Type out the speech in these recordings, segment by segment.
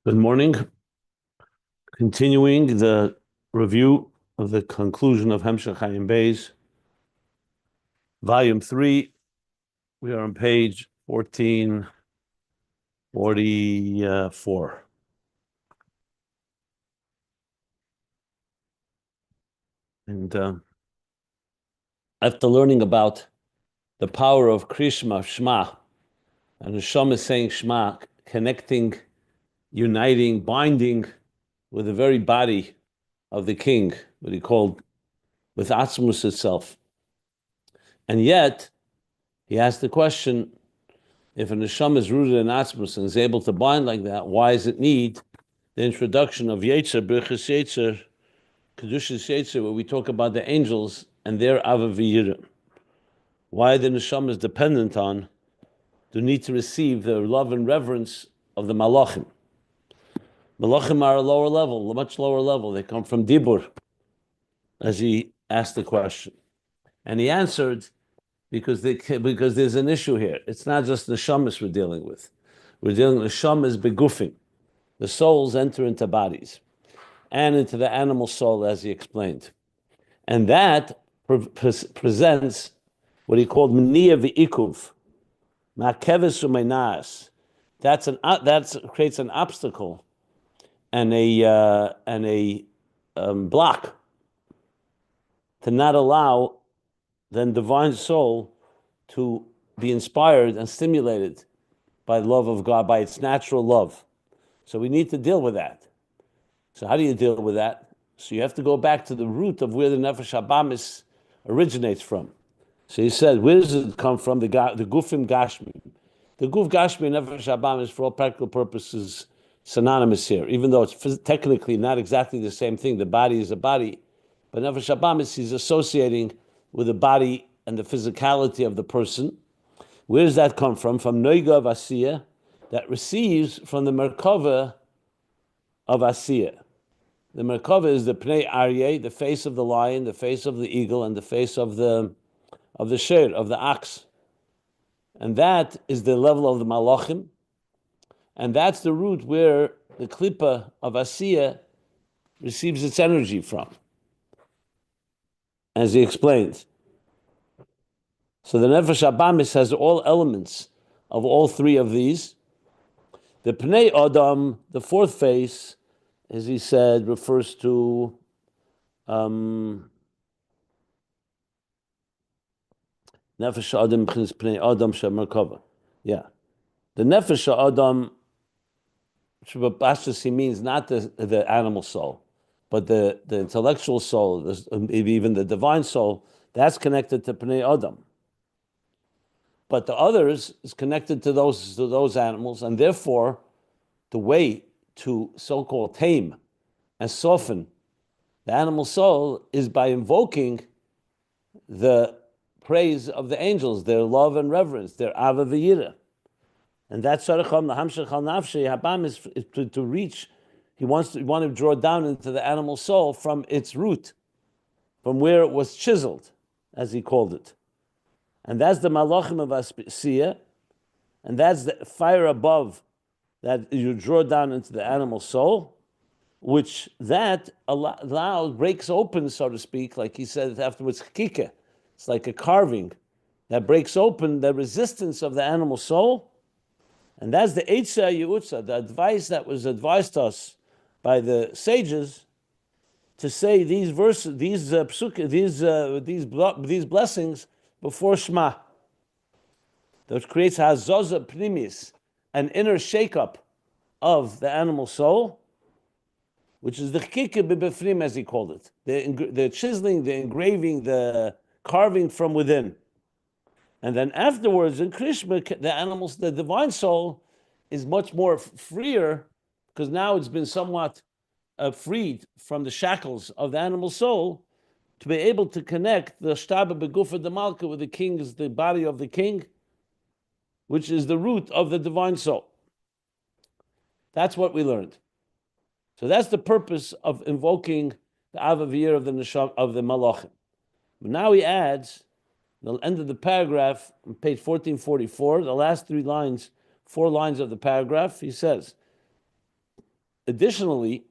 Good morning. Continuing the review of the conclusion of Hemshech Ayin Beis, Volume 3. We are on page 1444. And after learning about the power of Krishma, Shema, and Hashem is saying Shema, connecting, uniting, binding with the very body of the king, what he called with Atzilus itself. And yet, he asked the question, if a neshama is rooted in Atzilus and is able to bind like that, why does it need the introduction of Yetzer, Birchas Yetzer, Kedushas Yetzer, where we talk about the angels and their Ava V'yira? Why the neshama is dependent on the need to receive the love and reverence of the Malachim. Malachim are a lower level, a much lower level. They come from Dibur, as he asked the question. And he answered, because there's an issue here. It's not just neshamas we're dealing with. We're dealing with neshamas begufin. The souls enter into bodies and into the animal soul, as he explained. And that presents what he called mniya v'ikuv, ma'keves u'meinas. That creates an obstacle and a block to not allow the divine soul to be inspired and stimulated by the love of God, by its natural love. So we need to deal with that. So how do you deal with that? So you have to go back to the root of where the Nefesh Habamis originates from. So he said, where does it come from? The Gufim Gashmi. The Guf Gashmi and Nefesh Habamis, for all practical purposes, synonymous here, even though it's technically not exactly the same thing. The body is a body, but Nefesh Habamis, he's associating with the body and the physicality of the person. Where does that come from? From Noiga of Asiya, that receives from the Mekabel of Asiya. The Mekabel is the Pnei Aryeh, the face of the lion, the face of the eagle, and the face of the sher, of the ox. And that is the level of the Malachim. And that's the root where the Klippa of Asiya receives its energy from, as he explains. So the Nefesh Habamis has all elements of all three of these. The Pnei Adam, the fourth face, as he said, refers to Nefesh Adam Pnei Adam Shemerkava. Yeah. The Nefesh Adam, he means not the animal soul, but the intellectual soul, even the divine soul, that's connected to Pnei Adam. But the others is connected to those animals, and therefore, the way to so-called tame and soften the animal soul is by invoking the praise of the angels, their love and reverence, their Ava V'yira. And that's Saracham, the Hamshech al Nafshe, Habam is to reach, he wants to draw down into the animal soul from its root, from where it was chiseled, as he called it. And that's the Malachim of Asiya, and that's the fire above that you draw down into the animal soul, which that breaks open, so to speak, like he said afterwards, chikike. It's like a carving that breaks open the resistance of the animal soul. And that's the Eitzah Yeutza, the advice that was advised us by the sages to say these verses, these blessings before Shema. That creates hazoza pnimis, an inner shakeup of the animal soul, which is the chikike b'befnim, as he called it, the chiseling, the engraving, the carving from within. And then afterwards, in Krishma, the divine soul is much more freer, because now it's been somewhat freed from the shackles of the animal soul, to be able to connect the Shtaba Begufa de Malka with the king, is the body of the king, which is the root of the divine soul. That's what we learned. So that's the purpose of invoking the Ava V'yira of the Neshama, of the Malachim. But now he adds, the end of the paragraph, on page 1444, the last 4 lines of the paragraph, he says, additionally,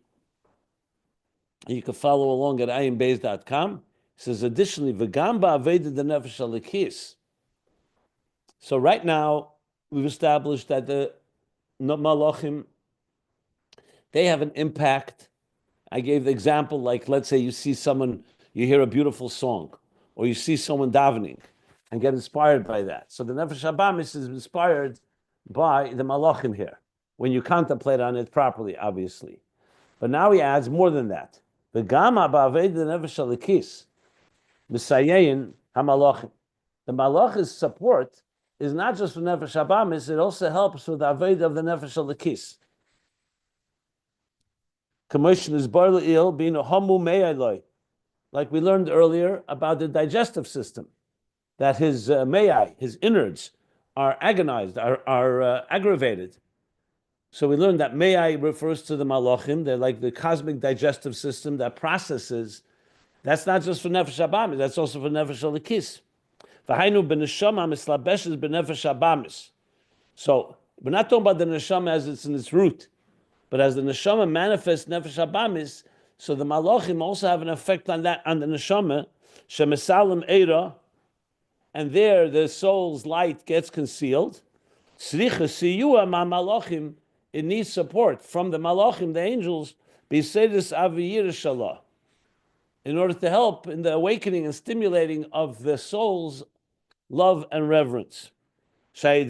you can follow along at ayinbeis.com. It says, additionally, v'gam ba'aveda the nefesh alikis. So right now, we've established that the malachim, they have an impact. I gave the example, like, let's say you see someone, you hear a beautiful song, or you see someone davening and get inspired by that. So the Nefesh Habamis is inspired by the Malachim here, when you contemplate on it properly, obviously. But now he adds more than that. The Gama Ba'aved the Nefesh Alikis, Misayein HaMalachim. The Malach's support is not just for Nefesh Habamis, it also helps with the Aved of the Nefesh Alikis. Commission is bar'il being a hamu me'aloi, like we learned earlier about the digestive system, that his his innards, are agonized, are aggravated. So we learned that me'ai refers to the malachim. They're like the cosmic digestive system that processes. That's not just for nefesh habamis, that's also for nefesh alikis. V'hainu b'neshama mislabeshes b'nefesh habamis. So we're not talking about the neshama as it's in its root, but as the neshama manifests nefesh habamis, so the malachim also have an effect on that, on the neshama, shemesalim eira, and there the soul's light gets concealed. Tzricha siyua ma malachim, it needs support from the malachim, the angels, b'sedus aviyir shalah, in order to help in the awakening and stimulating of the soul's love and reverence. And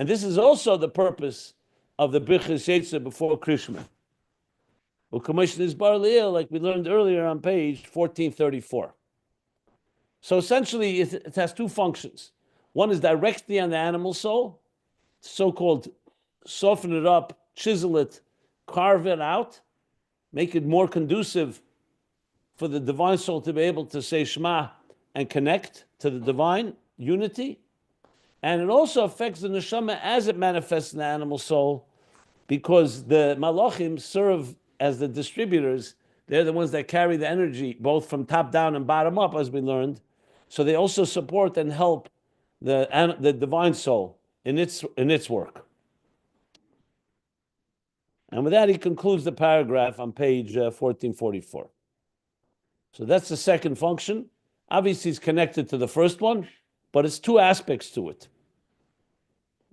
this is also the purpose of the Birchas Yetzer before Krishma. Well, commission is bar'il, like we learned earlier on page 1434. So essentially, it has two functions. One is directly on the animal soul, so-called soften it up, chisel it, carve it out, make it more conducive for the divine soul to be able to say Shema and connect to the divine unity. And it also affects the neshama as it manifests in the animal soul, because the malachim serve as the distributors. They're the ones that carry the energy, both from top down and bottom up, as we learned. So they also support and help the divine soul in its work. And with that, he concludes the paragraph on page 1444. So that's the second function. Obviously, it's connected to the first one, but it's two aspects to it.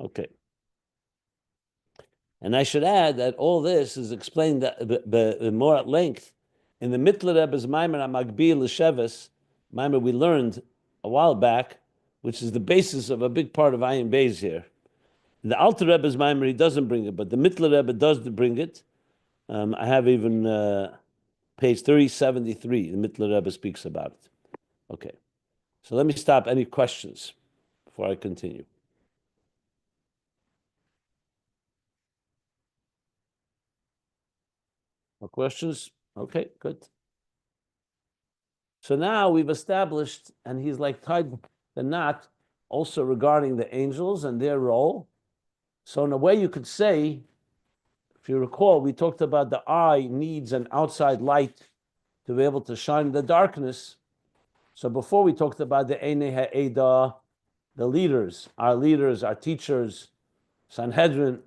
Okay. And I should add that all this is explained more at length in the Mittler Rebbe's Maimer HaMagbi L'Sheves, Maimer we learned a while back, which is the basis of a big part of Ayin Beis here. The Alter Rebbe's Maimer, he doesn't bring it, but the Mittler Rebbe does bring it. I have even page 3073, the Mittler Rebbe speaks about it. Okay. So let me stop. Any questions before I continue? No questions? Okay, good. So now we've established, and he's like tied the knot also regarding the angels and their role. So in a way you could say, if you recall, we talked about the eye needs an outside light to be able to shine in the darkness. So before we talked about the Einei Ha'eda, the leaders, our teachers, Sanhedrin,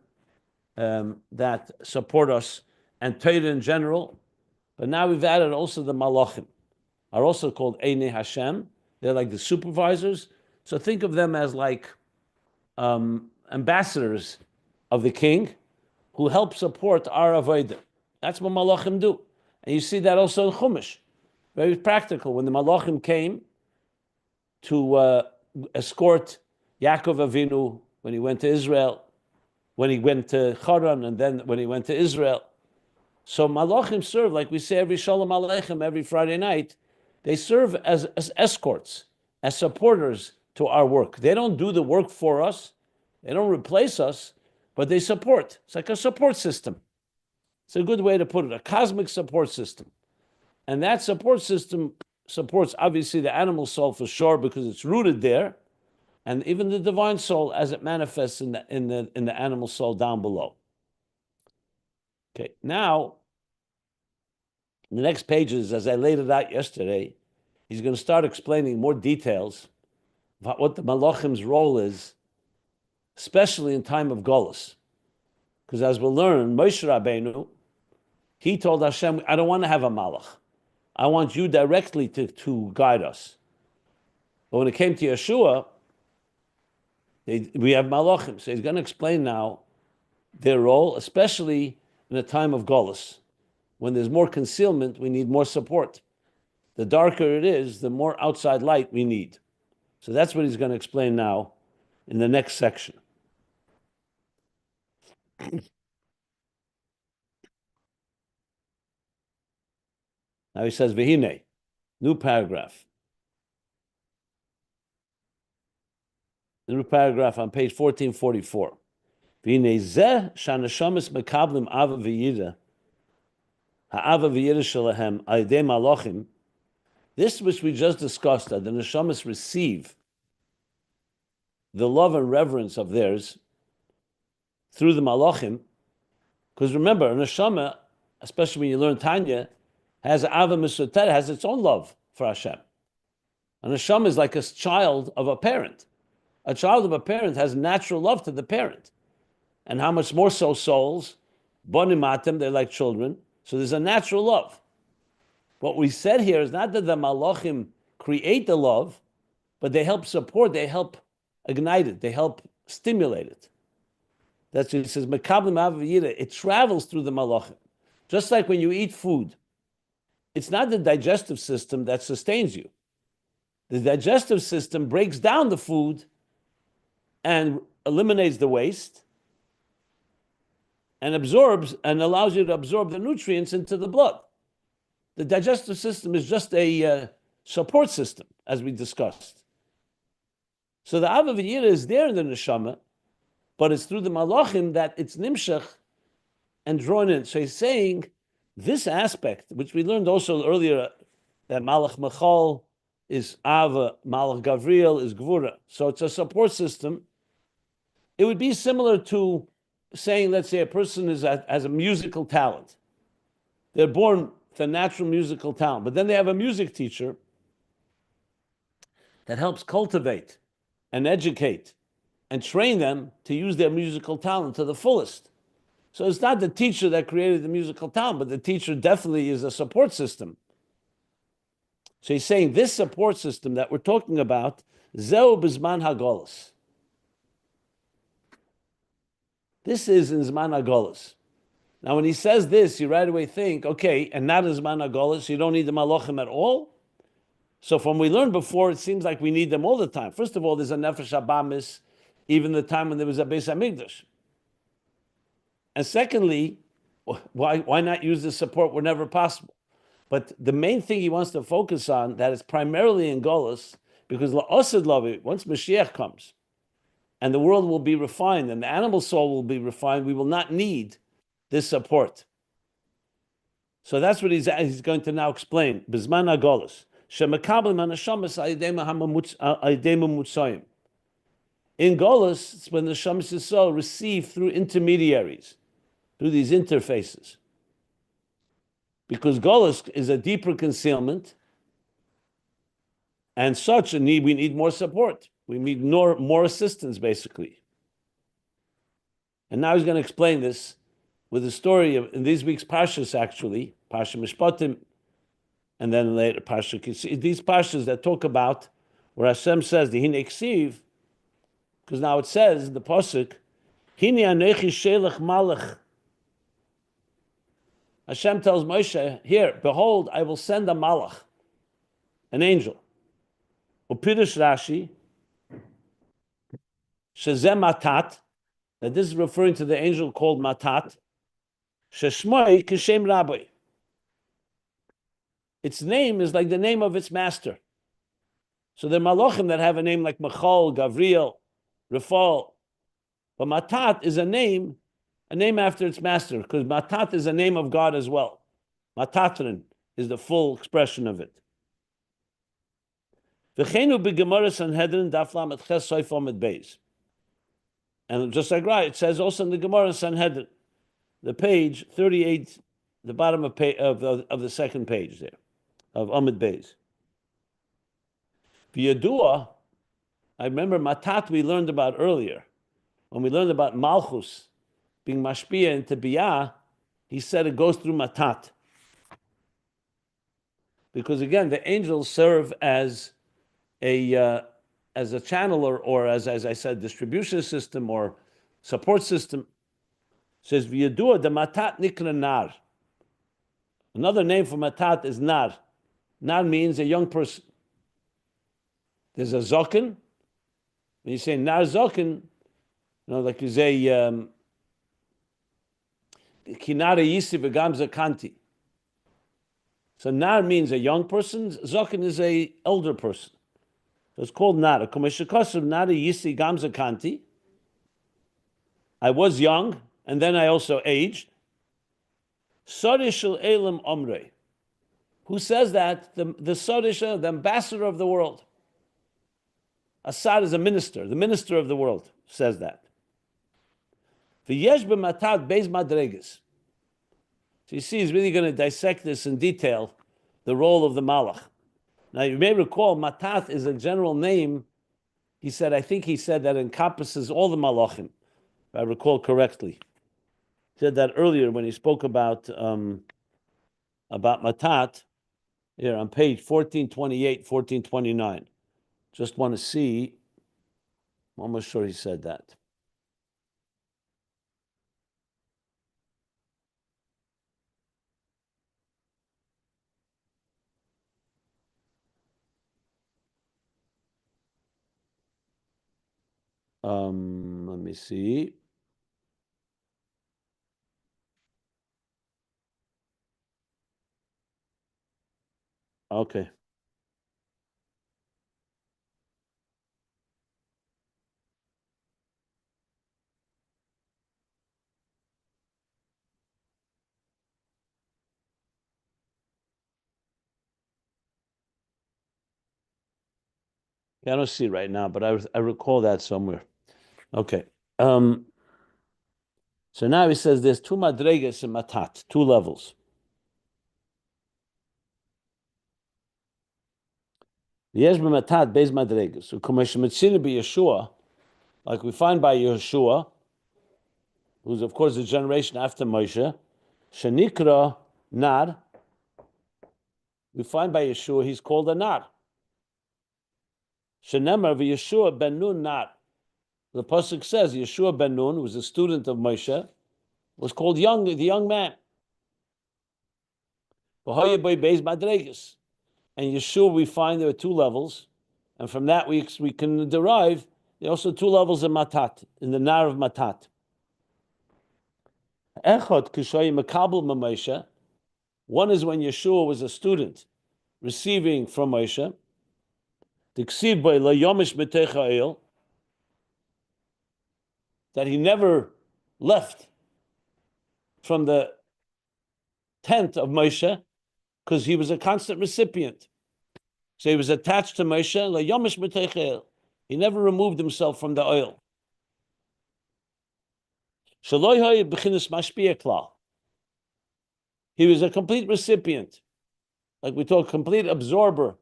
that support us, and Torah in general. But now we've added also the Malachim, are also called Einei Hashem. They're like the supervisors. So think of them as like ambassadors of the king who help support our Avodah. That's what Malachim do. And you see that also in Chumash. Very practical. When the Malachim came to escort Yaakov Avinu when he went to Israel, when he went to Haran, and then when he went to Israel. So Malachim serve, like we say every Shalom Aleichem, every Friday night, they serve as escorts, as supporters to our work. They don't do the work for us, they don't replace us, but they support. It's like a support system. It's a good way to put it, a cosmic support system. And that support system supports obviously the animal soul for sure, because it's rooted there, and even the divine soul as it manifests in the animal soul down below. Okay, now, in the next pages, as I laid it out yesterday, he's going to start explaining more details about what the Malachim's role is especially in time of Golus. Because as we'll learn, Moshe Rabbeinu, he told Hashem, I don't want to have a malach. I want you directly to guide us. But when it came to Yeshua, we have malachim. So he's going to explain now their role, especially in a time of Golus. When there's more concealment, we need more support. The darker it is, the more outside light we need. So that's what he's going to explain now in the next section. Now he says, Vehine, new paragraph. The new paragraph on page 1444. Vehine zeh shanashamis mekablim ava v'yida, ha'ava v'yida shalahem ayidei malachim. This which we just discussed, that the neshamas receive the love and reverence of theirs through the malachim, because remember, a neshama, especially when you learn Tanya, has ava misutera, has its own love for Hashem. A neshama is like a child of a parent. A child of a parent has natural love to the parent. And how much more so souls, bonimatim, they're like children, so there's a natural love. What we said here is not that the malachim create the love, but they help support, they help ignite it, they help stimulate it. That's what it says, Mekabel Ma'aviyira, it travels through the malachim. Just like when you eat food, it's not the digestive system that sustains you. The digestive system breaks down the food and eliminates the waste and absorbs and allows you to absorb the nutrients into the blood. The digestive system is just a support system, as we discussed. So the Ava V'yira is there in the neshama, but it's through the malachim that it's nimshach and drawn in. So he's saying this aspect, which we learned also earlier, that Malach Machal is Ava, Malach Gavriel is Gvura. So it's a support system. It would be similar to saying, let's say a person has a musical talent. They're born with a natural musical talent, but then they have a music teacher that helps cultivate and educate and train them to use their musical talent to the fullest. So it's not the teacher that created the musical talent, but the teacher definitely is a support system. So he's saying this support system that we're talking about, Zeu Bizman HaGolus. This is in Zman HaGolus. Now when he says this, you right away think, okay, and not in Zman HaGolus, you don't need the Malachim at all? So from we learned before, it seems like we need them all the time. First of all, there's a Nefesh Abamis, even the time when there was a Beis HaMikdash. And secondly, why not use this support whenever possible? But the main thing he wants to focus on, that is primarily in Golus, because La'osid Lavi, once Mashiach comes, and the world will be refined, and the animal soul will be refined, we will not need this support. So that's what he's going to now explain. Bizman HaGolus. Shemekabel Manashamas Aydema Mutsayim. In Golus, it's when the Shamas Yisrael receive through intermediaries, through these interfaces. Because Golus is a deeper concealment, and such a need, we need more support. We need more assistance, basically. And now he's going to explain this with the story of, in these week's Parshas, actually, Parsha Mishpatim, and then later Parsha Kisif. These Parshas that talk about where Hashem says, the Hine Ksiv, because now it says, the Pasuk, Hine Anechi Shelach Malach. Hashem tells Moshe, here, behold, I will send a Malach, an angel. Upirush Rashi, Shezeh Matat, that this is referring to the angel called Matat, Sheshmoi Kishem Rabbi. Its name is like the name of its master. So there are malachim that have a name like Michal, Gavriel, Rafal. But Matat is a name after its master, because Matat is a name of God as well. Matatrin is the full expression of it. V'cheinu b'Gemara Sanhedrin daf lamed ches soif amud beis. And just like right, it says also in the Gemara Sanhedrin, the page 38, the bottom of the second page there, of Amud Beis. Biy'a, I remember Matat we learned about earlier, when we learned about Malchus being Mashpia into Biy'a, he said it goes through Matat. Because again, the angels serve as a channel or as I said, distribution system or support system. It says v'yadua the Matat nikra nar. Another name for Matat is nar. Nar means a young person. There's a zokin. When you say nar zokin, like you say kinara yisi v'gam zakanti. So nar means a young person. Zokin is a elder person. So it's called nar. Kumeshikosum nar yisi gam zakanti. I was young, and then I also aged. Sarishul elam omre. Who says that? The Sarisha, the ambassador of the world. Assad is a minister. The minister of the world says that. V'yesh b'matat beis madreges. So you see, he's really going to dissect this in detail, the role of the Malach. Now, you may recall, Matat is a general name. I think he said that encompasses all the Malachim, if I recall correctly. He said that earlier when he spoke about Matat, here on page 1428, 1429. Just want to see, I'm almost sure he said that. Let me see. Okay. Yeah, I don't see it right now, but I recall that somewhere. Okay. So now he says there's two madregas in Matat, two levels. Yesh b'matat beis madregas. So kumesh mitzina b'Yeshua, like we find by Yeshua, who's of course a generation after Moshe, shenikra nar. We find by Yeshua he's called a nar. Shenemar v'Yeshua ben Nun nar. The pasuk says Yeshua ben Nun, who was a student of Moshe, was called the young man. And Yeshua, we find there are two levels, and from that we can derive there are also two levels of Matat, in the Nar of Matat. Echot kishoy Mekabel Moshe. One is when Yeshua was a student, receiving from Moshe. Tiksiv by la yomish b'techa that he never left from the tent of Moshe, because he was a constant recipient. So he was attached to Moshe, layomish b'teichel. He never removed himself from the oil. Shaloi hoy b'chinas Mashpia klal. He was a complete recipient, like we talk, complete absorber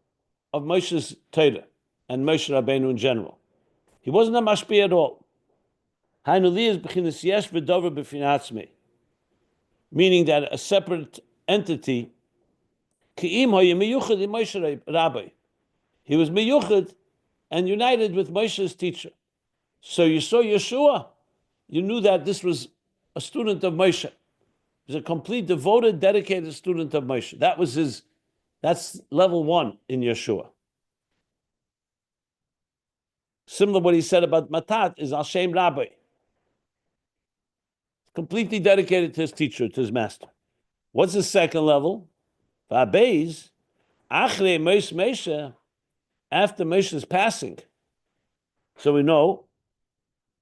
of Moshe's Torah and Moshe Rabbeinu in general. He wasn't a Mashpia at all. Hainuli is b'chinas yesh v'dover b'finatzmi, meaning that a separate entity. He was miyuchad and united with Moshe's teacher. So you saw Yeshua, you knew that this was a student of Moshe. He was a complete, devoted, dedicated student of Moshe. That's level one in Yeshua. Similar to what he said about Matat is Al Shem Rabbi. Completely dedicated to his teacher, to his master. What's the second level? V'abeis, Achrei Moshe, after Moshe's passing. So we know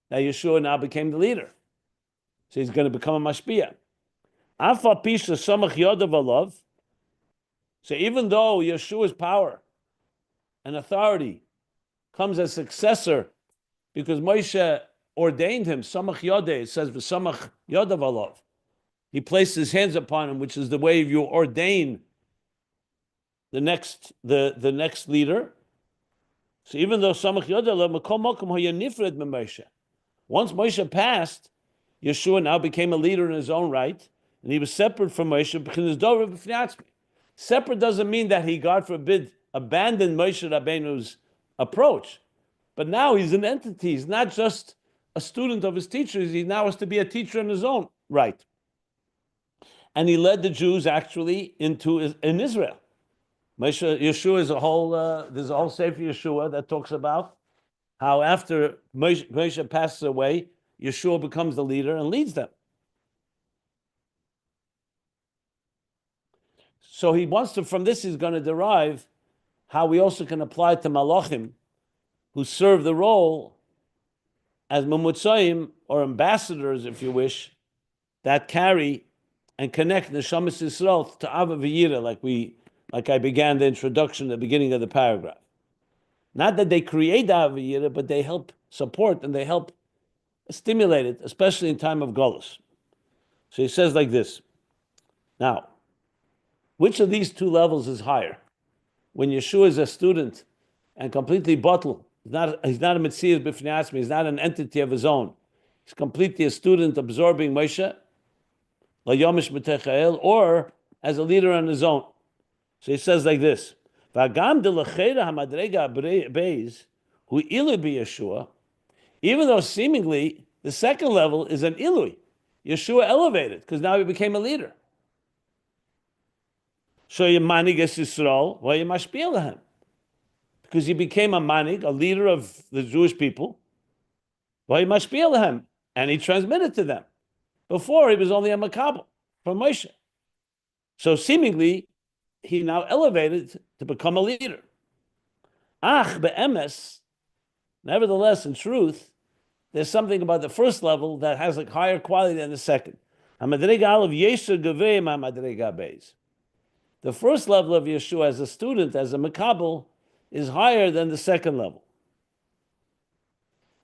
that Yeshua now became the leader. So he's going to become a Mashpia. Afa Pisha Samach Yodav Alav. So even though Yeshua's power and authority comes as successor, because Moshe ordained him, Samach Yodeh, it says V'Samach Yodav Alav. He placed his hands upon him, which is the way you ordain the next leader. So even though Samach Yodeh Alav Makom Mokom Hoya Nifred Moshe, Once Moshe passed, Yeshua now became a leader in his own right, and he was separate from Moshe. Separate doesn't mean that he, God forbid, abandoned Moshe Rabbeinu's approach. But now he's an entity. He's not just a student of his teachers. He now has to be a teacher in his own right. And he led the Jews actually in Israel. Yeshua is there's a whole Sefer Yeshua that talks about how after Moshe passes away, Yeshua becomes the leader and leads them. So he wants to, from this, he's going to derive how we also can apply it to Malachim, who serve the role as Memutzayim, or ambassadors, if you wish, that carry and connect Neshamas Yisrael to Ava V'Yira, like I began the introduction at the beginning of the paragraph. Not that they create Ava V'Yira, but they help support and they help stimulate it, especially in time of Golus. So he says like this. Now, which of these two levels is higher? When Yeshua is a student and completely bottle, he's not a Metzias b'fnei atzmi, he's not an entity of his own. He's completely a student absorbing Moshe, layomish b'techael, or as a leader on his own. So he says like this: V'agam de l'chera hamadrega beis hu ilu b'Yeshua. Even though seemingly the second level is an ilui, Yeshua elevated because now he became a leader. So you manig es Yisrael, well you mashpia lehem, because he became a manig, a leader of the Jewish people. Well you mashpia lehem, and he transmitted to them. Before he was only a Mekabel from Moshe. So seemingly he now elevated to become a leader. Ach be'emes, nevertheless, in truth, there's something about the first level that has a higher quality than the second. The first level of Yeshua as a student, as a Mekabel, is higher than the second level.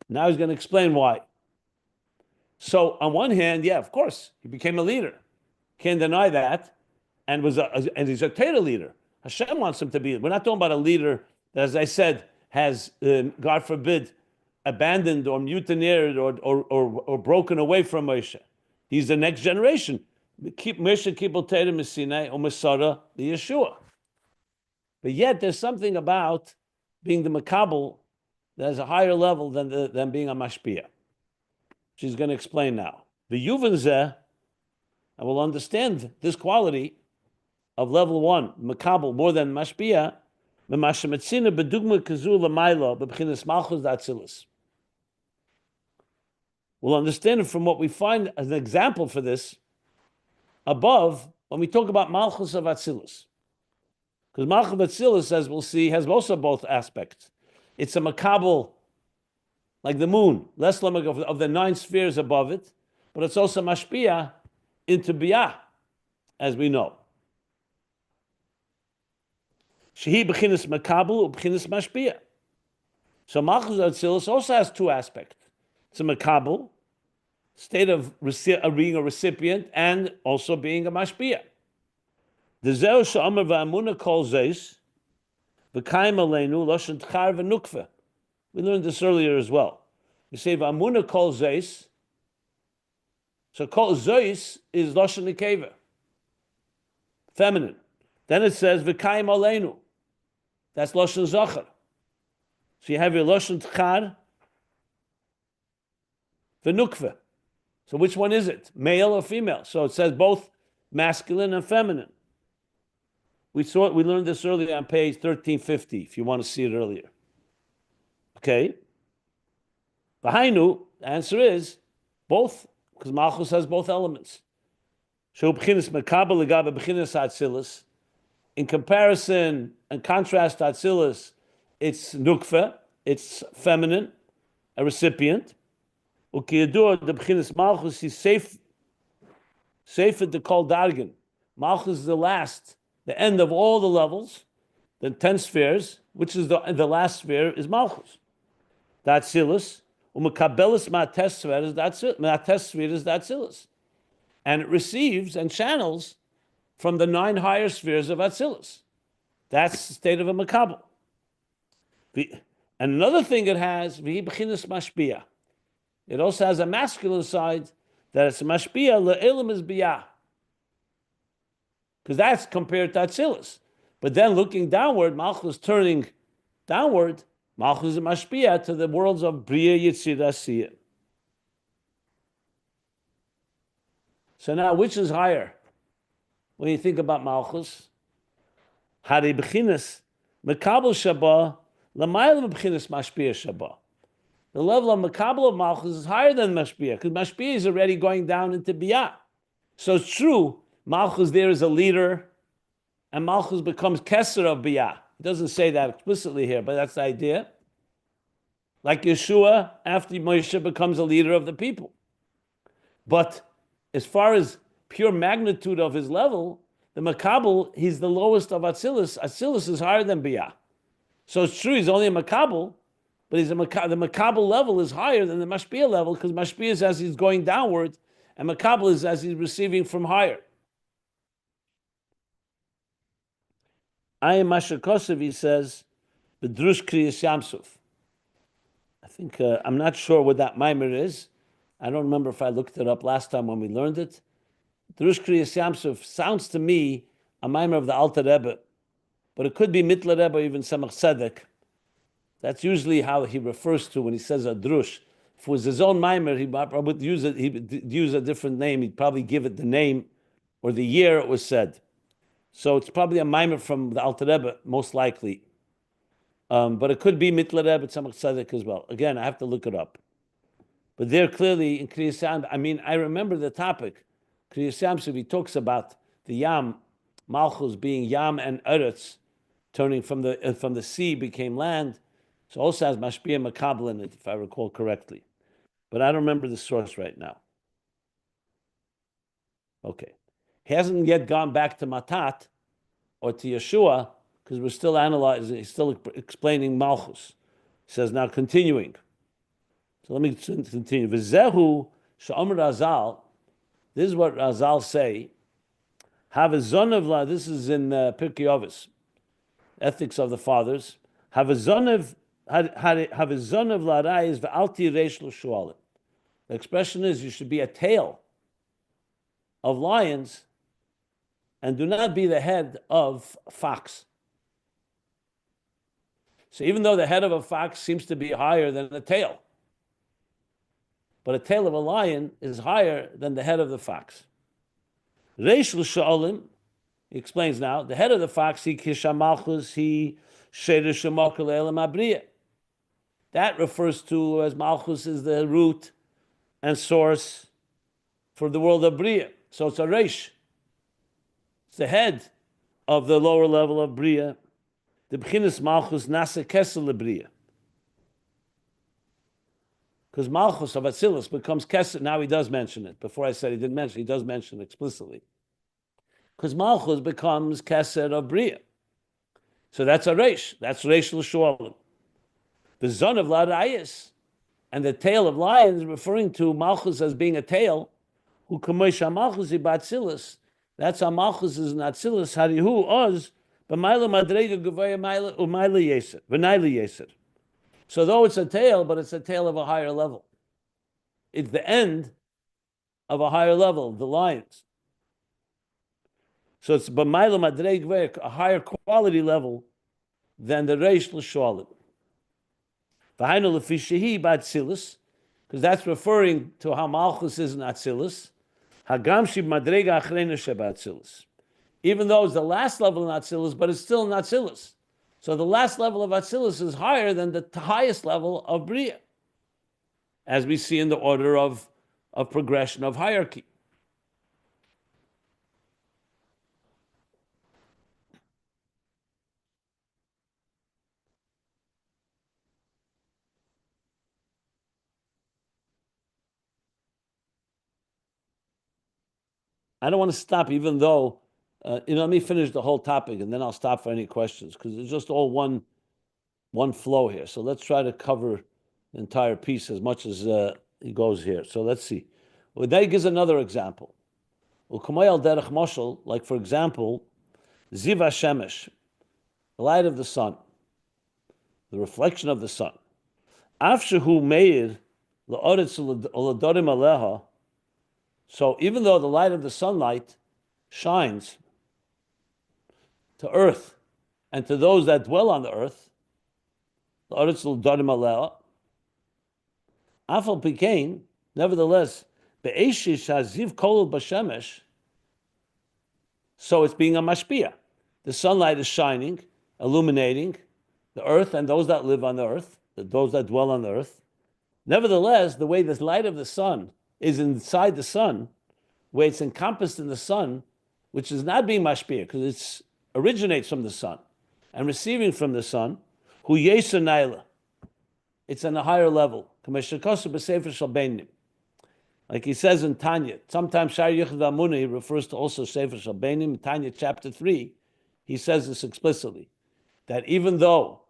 Now he's going to explain why. So on one hand, yeah, of course, he became a leader. Can't deny that. And he's a Torah leader. Hashem wants him to be. We're not talking about a leader that, as I said, has, God forbid, abandoned or mutineered or broken away from Moshe. He's the next generation. Keep Moshe Kibbutz Torah Mesinai or Masara the Yeshua. But yet there's something about being the Mekabel that has a higher level than being a Mashpia. She's going to explain now. The Yuvan I will understand this quality of level 1, Mekabel, more than Mashpia, we'll understand it from what we find as an example for this above when we talk about Malchus of Atzilus. Because Malchus of Atzilus, as we'll see, has also both aspects. It's a Mekabel, like the moon, less of the 9 spheres above it, but it's also Mashpia into Biy'a, as we know. Shehi b'chinas Mekabel u'b'chinas Mashpia. So Malchus Atzilus also has 2 aspects. It's a Mekabel, state of being a recipient, and also being a Mashpia. The Zeu she'omer v'amuna kol zeis v'kaim aleinu loshen tchar v'nukva. We learned this earlier as well. You say v'amuna kol zeis. So kol zeis is loshen nekeva, feminine. Then it says v'kaim aleinu. That's loshen zachar. So you have your loshen tchar v'nukva. So which one is it? Male or female? So it says both masculine and feminine. We learned this earlier on page 1350, if you want to see it earlier. Okay? V'hainu, the answer is both, because Malchus has both elements. So b'chinas Mekabel legabe b'chinas Atzilus. In comparison and contrast to Atzilus, it's nukva, it's feminine, a recipient. Ukiyadur the b'chinas Malchus is safe to call dargan. Malchus is the last, the end of all the levels, the 10 spheres, which is the last sphere is Malchus. That's Atzilus. Mekabelis ma'ates sphere is Atzilus. And it receives and channels from the 9 higher spheres of Atzilus. That's the state of a Mekabel. And another thing it has, v'hi b'chinas Mashpia. It also has a masculine side that it's Mashpia le'ilim is Biy'a. Because that's compared to Atzilus. But then looking downward, Malchus turning downward, Malchus is Mashpia to the worlds of Biy'a, Yetzirah, Siyah. So now, which is higher? When you think about Malchus, Hari B'chinas, Mekabel Shabbat, L'mayla B'chinas Mashpia Shabbat. The level of Mekabel of Malchus is higher than Mashpia, because Mashpia is already going down into Biy'a. So it's true, Malchus there is a leader, and Malchus becomes Keser of Biy'a. It doesn't say that explicitly here, but that's the idea. Like Yeshua, after Moshe becomes a leader of the people. But as far as pure magnitude of his level, the Mekabel, he's the lowest of Atzilus. Atzilus is higher than Biy'a. So it's true, he's only a Mekabel, but the Mekabel level is higher than the Mashpia level, because Mashpia is as he's going downward, and Mekabel is as he's receiving from higher. Ayin Beis, he says, B'drush Kriyas Yamsuf. I think, I'm not sure what that mimer is. I don't remember if I looked it up last time when we learned it. Drush Kriyas Yamsuf sounds to me a mimer of the Alter Rebbe, but it could be Mitler Rebbe or even Samach Tzedek. That's usually how he refers to when he says a drush. If it was his own mimer, he would use it. He would use a different name. He'd probably give it the name or the year it was said. So it's probably a mimer from the Alter Rebbe, most likely. But it could be Mitler Rebbe, Samach Tzedek as well. Again, I have to look it up. But there clearly in Kriyas Yamsuf, I mean, I remember the topic. Kriyas Yamsuf, he talks about the Yam, Malchus being Yam and Eretz, turning from the sea became land. So also has Mashpia Mekabel in it, if I recall correctly. But I don't remember the source right now. Okay. He hasn't yet gone back to Matat or to Yeshua, because we're still analyzing, he's still explaining Malchus. He says, now continuing. So let me continue. V'zehu she'omer Razal, this is what Razal say, have a zonav, this is in Pirkei Avos, Ethics of the Fathers, have a zonav la'rayis v'alti reish l'shualim. The expression is you should be a tail of lions and do not be the head of fox. So even though the head of a fox seems to be higher than the tail, but a tail of a lion is higher than the head of the fox. Reish l'shualim, he explains now, the head of the fox, he kisha Malchus, he sheresh shemakol elam abriya. That refers to as Malchus is the root and source for the world of Biy'a. So it's a reish. It's the head of the lower level of Biy'a. The b'chinas Malchus nasa kesel leBriy'a. Because Malchus of Atzilus becomes kesel. Now he does mention it. Before I said he didn't mention, he does mention it explicitly. Because Malchus becomes kesed of Biy'a. So that's a reish. That's reish l'shualim. The zon of Larayis and the tail of lions, referring to Malchus as being a tail, who kamoisha Malchus Atzilus. That's how Malchus is in Atzilus. Harihu oz b'mayla madrega gevaya mayla umayla yeser v'nayla yeser. So though it's a tail, but it's a tail of a higher level. It's the end of a higher level, the lions. So it's b'mayla madrega, a higher quality level than the reish l'shualim. V'hainu lefi shehi b'Atzilus, because that's referring to how Malchus is in Atzilus. Hagam shib madrega achreina sheba'Atzilus. Even though it's the last level in Atzilus, but it's still in Atzilus. So the last level of Atzilus is higher than the highest level of Biy'a, as we see in the order of progression of hierarchy. I don't want to stop, even though, let me finish the whole topic and then I'll stop for any questions, because it's just all one flow here. So let's try to cover the entire piece as much as he goes here. So let's see. Well, that gives another example. Like, for example, Ziva Shemesh, the light of the sun, the reflection of the sun. Afshehu Meir So even though the light of the sunlight shines to earth and to those that dwell on the earth, Afal Pikain, nevertheless, Be'eshish Haziv Kolul Bashemesh, so it's being a Mashpia. The sunlight is shining, illuminating the earth and those that live on the earth, those that dwell on the earth. Nevertheless, the way this light of the sun is inside the sun, where it's encompassed in the sun, which is not being Mashpia, because it originates from the sun and receiving from the sun, Hu Yesa Naila. It's on a higher level. Like he says in Tanya, sometimes Shar Yichud Amuna refers to also Sefer Shalbenim. Tanya chapter 3, he says this explicitly, that even though,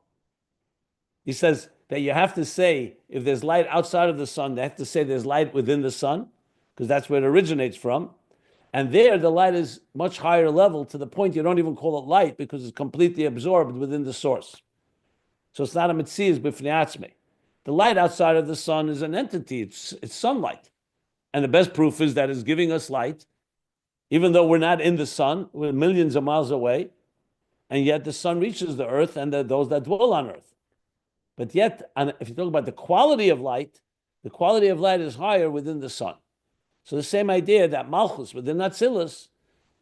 he says that you have to say, if there's light outside of the sun, they have to say there's light within the sun, because that's where it originates from. And there, the light is much higher level to the point you don't even call it light because it's completely absorbed within the source. So it's not a mitzias b'fnei atzmei. The light outside of the sun is an entity. It's sunlight. And the best proof is that it's giving us light, even though we're not in the sun, we're millions of miles away, and yet the sun reaches the earth and those that dwell on earth. But yet, if you talk about the quality of light is higher within the sun. So the same idea that Malchus within Atzilus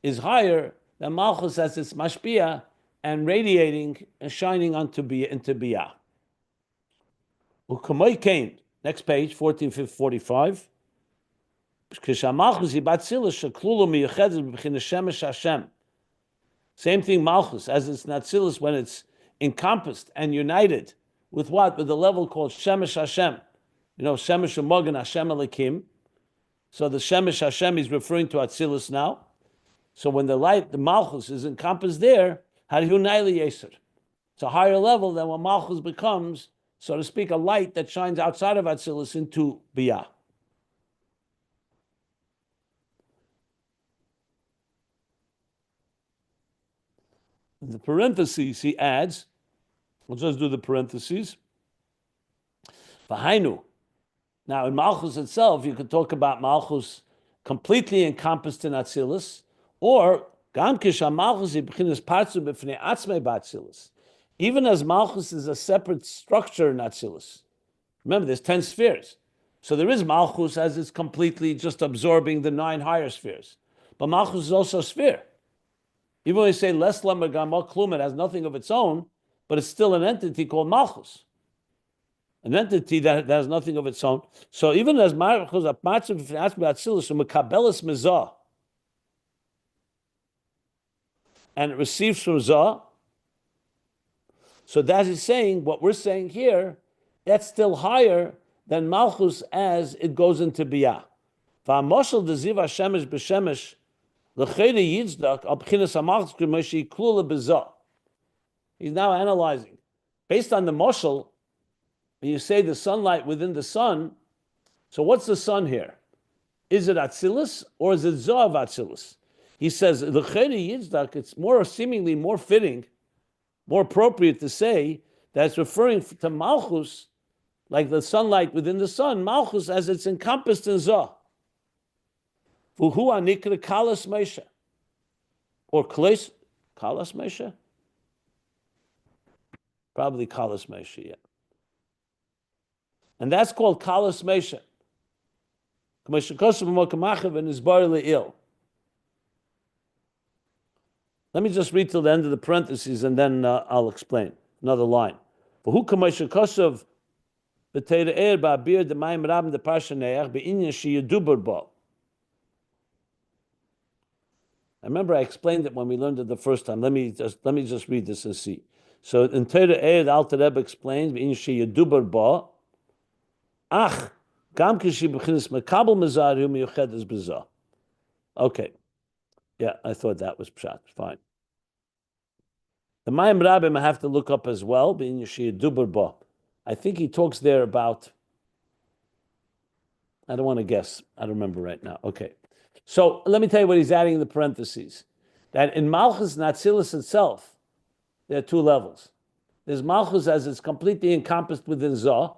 is higher than Malchus as its Mashpia and radiating and shining into Biy'a. Next page, 1445. Same thing, Malchus, as it's Atzilus when it's encompassed and united with what? With the level called Shemesh Hashem. Shemesh U'Mogen Hashem Elikim. So the Shemesh Hashem is referring to Atzilus now. So when the Malchus is encompassed there, Harihu Naili Yeser. It's a higher level than what Malchus becomes, so to speak, a light that shines outside of Atzilus into Biy'a. In the parentheses, he adds, we'll just do the parentheses. V'hainu. Now, in Malchus itself, you could talk about Malchus completely encompassed in Atzilus, or Gam Kisha Malchus B'chinas Partzu B'fnei Atzmei B'Atzilus. Even as Malchus is a separate structure in Atzilus. Remember, there's 10 spheres. So there is Malchus as it's completely just absorbing the 9 higher spheres. But Malchus is also a sphere. Even when you say less Lamagama Klum, it has nothing of its own, but it's still an entity called Malchus. An entity that has nothing of its own. So even as Malchus Apmatzim B'fnei Atzmei B'Atzilus Mekabelis Mizah, and it receives from Zah. So that is saying, what we're saying here, that's still higher than Malchus as it goes into Biy'a. V'amoshel deziv hashemesh b'shemesh l'chayde yizdak al b'chinas hamalchus k'moshi klula b'zah. He's now analyzing. Based on the moshel, when you say the sunlight within the sun, so what's the sun here? Is it Atzilus or is it Zah of Atzilus? He says, l'chayde yizdak, it's seemingly more fitting, more appropriate to say that it's referring to Malchus, like the sunlight within the sun, Malchus as it's encompassed in Zah. Fuhu anikra kalas meisha. Or kalas meisha? Probably kalas meisha, yeah. And that's called kalas meisha. Let me just read till the end of the parentheses and then I'll explain. Another line. I remember I explained it when we learned it the first time. Let me just read this and see. So in Torah Eir, the Alter Rebbe explains, okay. Yeah, I thought that was pshat. Fine. The Mayim Rabbim I have to look up as well. I think he talks there about. I don't want to guess. I don't remember right now. Okay, so let me tell you what he's adding in the parentheses. That in Malchus and Atzilus itself, there are 2 levels. There's Malchus as it's completely encompassed within Zah,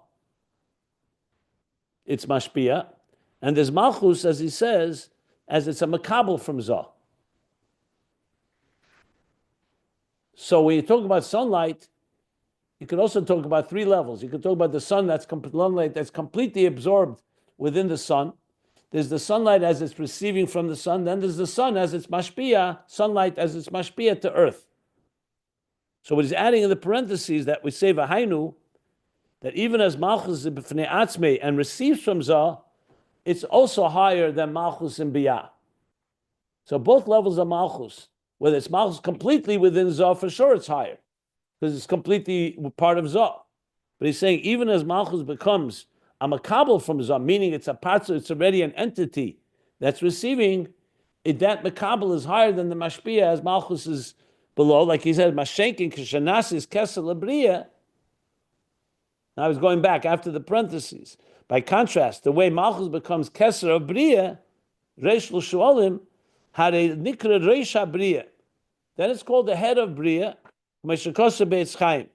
it's Mashpia, and there's Malchus, as he says, as it's a Mekabel from Zah. So when you talk about sunlight, you could also talk about three levels. You could talk about the sun sunlight that's completely absorbed within the sun. There's the sunlight as it's receiving from the sun. Then there's the sun as it's Mashpia, sunlight as it's Mashpia to earth. So what he's adding in the parentheses that we say V'hainu, that even as Malchus is b'fnei atzmei and receives from Zah, it's also higher than Malchus in Biy'a. So both levels of Malchus, whether it's Malchus completely within Zah, for sure it's higher, because it's completely part of Zah. But he's saying even as Malchus becomes a Mekabel from Zah, meaning it's a part, it's already an entity that's receiving, that Mekabel is higher than the Mashpia as Malchus is below. Like he said, Mashenkin Kishanasis Kesel Biy'a. Now he's going back after the parentheses. By contrast, the way Malchus becomes Keser of Biy'a, Reish L'Shualim, had a Nikra Reisha Biy'a. Then it's called the head of Biy'a, Meshakosa Beitz Chaim.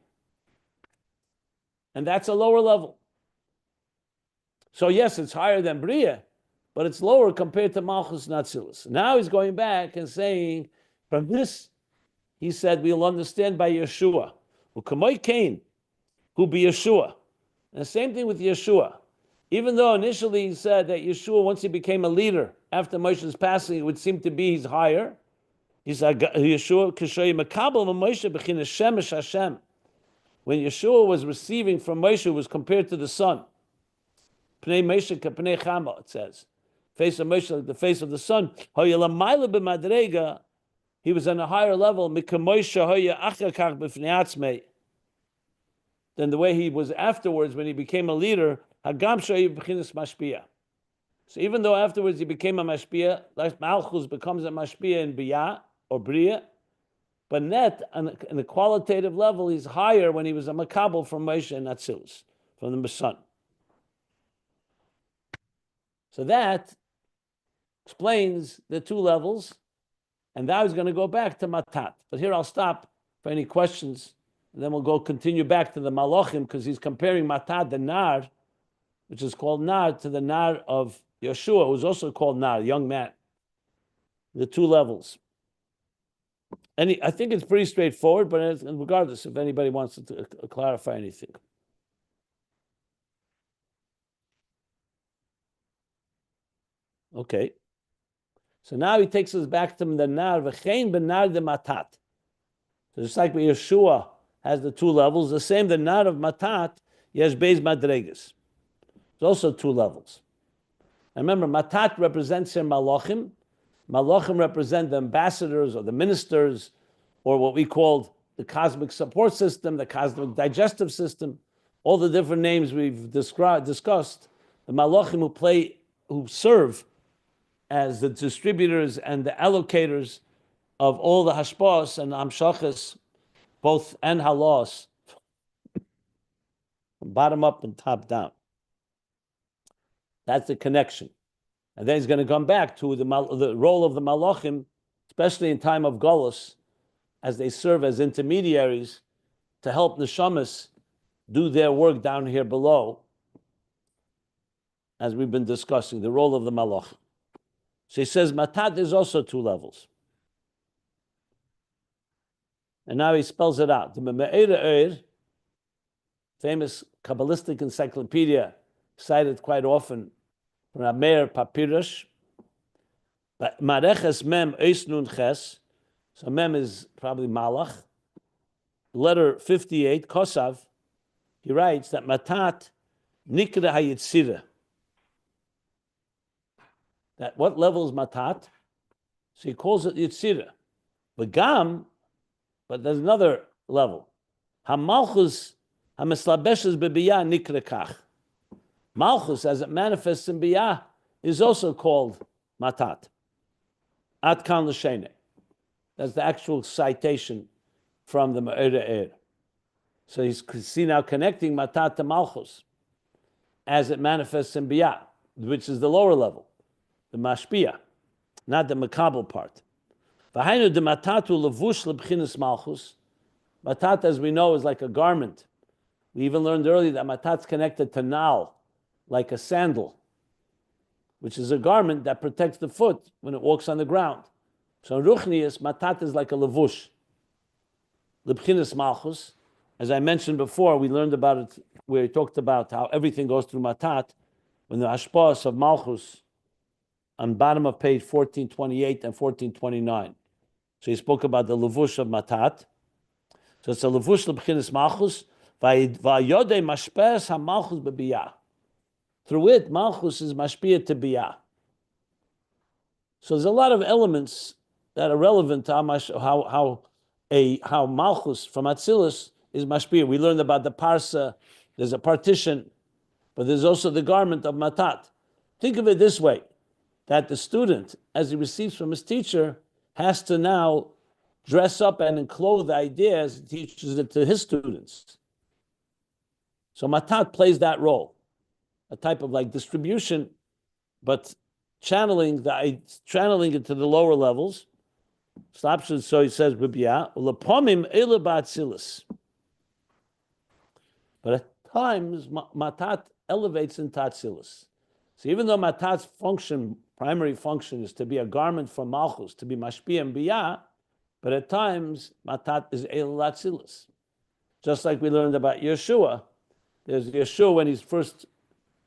And that's a lower level. So yes, it's higher than Biy'a, but it's lower compared to Malchus and Atzilus. Now he's going back and saying, from this, he said, we'll understand by Yeshua. U'kamoy Cain, who be Yeshua. And the same thing with Yeshua. Even though initially he said that Yeshua, once he became a leader, after Moshe's passing, it would seem to be he's higher. He said, Yeshua, Kishoy Mekabel Moshe B'china Shemesh Hashem. When Yeshua was receiving from Moshe, it was compared to the sun. Pnei Moshe Pnei Chama, it says. Face of Moshe like the face of the sun. He was on a higher level. Than the way he was afterwards when he became a leader. So even though afterwards he became a Mashpia, like Malchus becomes a Mashpia in Biy'a or Biy'a, but net, on a qualitative level, he's higher when he was a Mekabel from Moshe and Atzilus, from the sun. So that explains the two levels, and now he's going to go back to Matat. But here I'll stop for any questions, and then we'll continue back to the Malachim, because he's comparing Matat, the Nar, which is called Nar, to the Nar of Yeshua, who's also called Nar, young man. The two levels. And I think it's pretty straightforward, but regardless, if anybody wants to clarify anything. Okay. So now he takes us back to the Nar, V'chein benar de Matat. So just like Yeshua has the two levels, the same, the Nar of Matat, Yesh Beis Madregas. There's also two levels. And remember, Matat represents here Malachim. Malachim represent the ambassadors or the ministers, or what we called the cosmic support system, the cosmic digestive system, all the different names we've discussed. The Malachim who serve as the distributors and the allocators of all the hashpos and amshachas, both and halos, from bottom up and top down. That's the connection. And then he's going to come back to the role of the malachim, especially in time of Golus, as they serve as intermediaries to help the neshamas do their work down here below, as we've been discussing, the role of the malachim. So he says, Matat, there's also two levels. And now he spells it out. The Me'er, famous Kabbalistic encyclopedia, cited quite often from Ameir Papyrus, but Mareches Mem Eis Nun Ches, so Mem is probably Malach, letter 58, Kosav, he writes that Matat Nikra HaYitzirah. That what level is Matat? So he calls it Yitzirah. V'gam, but there's another level. HaMalchus HaMeslabeshes beBiy'a Nikra Kach. Malchus, as it manifests in Biy'a, is also called Matat. At Kan L'Shene. That's the actual citation from the Me'er. So you see now connecting Matat to Malchus as it manifests in Biy'a, which is the lower level, the Mashpia, not the Mekabel part. V'hainu de Matatu levush lebchinas Malchus. Matat, as we know, is like a garment. We even learned earlier that Matat's connected to Nal, like a sandal, which is a garment that protects the foot when it walks on the ground. So in Ruchnius, matat is like a levush. Lebchinas Malchus, as I mentioned before, we learned about it where he talked about how everything goes through matat. When the hashpos of Malchus on bottom of page 1428 and 1429. So he spoke about the levush of matat. So it's a levush lebchinas Malchus. Vayode mashpes ha-Malchus be-Biy'a. Through it, Malchus is Mashpia to Biy'a. So there's a lot of elements that are relevant to how Malchus from Atzilus is Mashpia. We learned about the parsa. There's a partition, but there's also the garment of matat. Think of it this way, that the student, as he receives from his teacher, has to now dress up and enclose the idea as he teaches it to his students. So matat plays that role, a type of like distribution, but channeling into the lower levels. So he says, Biy'a, but at times matat elevates into Atzilus. So even though matat's primary function is to be a garment for Malchus, to be Mashpia and Biy'a, but at times matat is El Atzilus. Just like we learned about Yeshua. There's Yeshua when he's first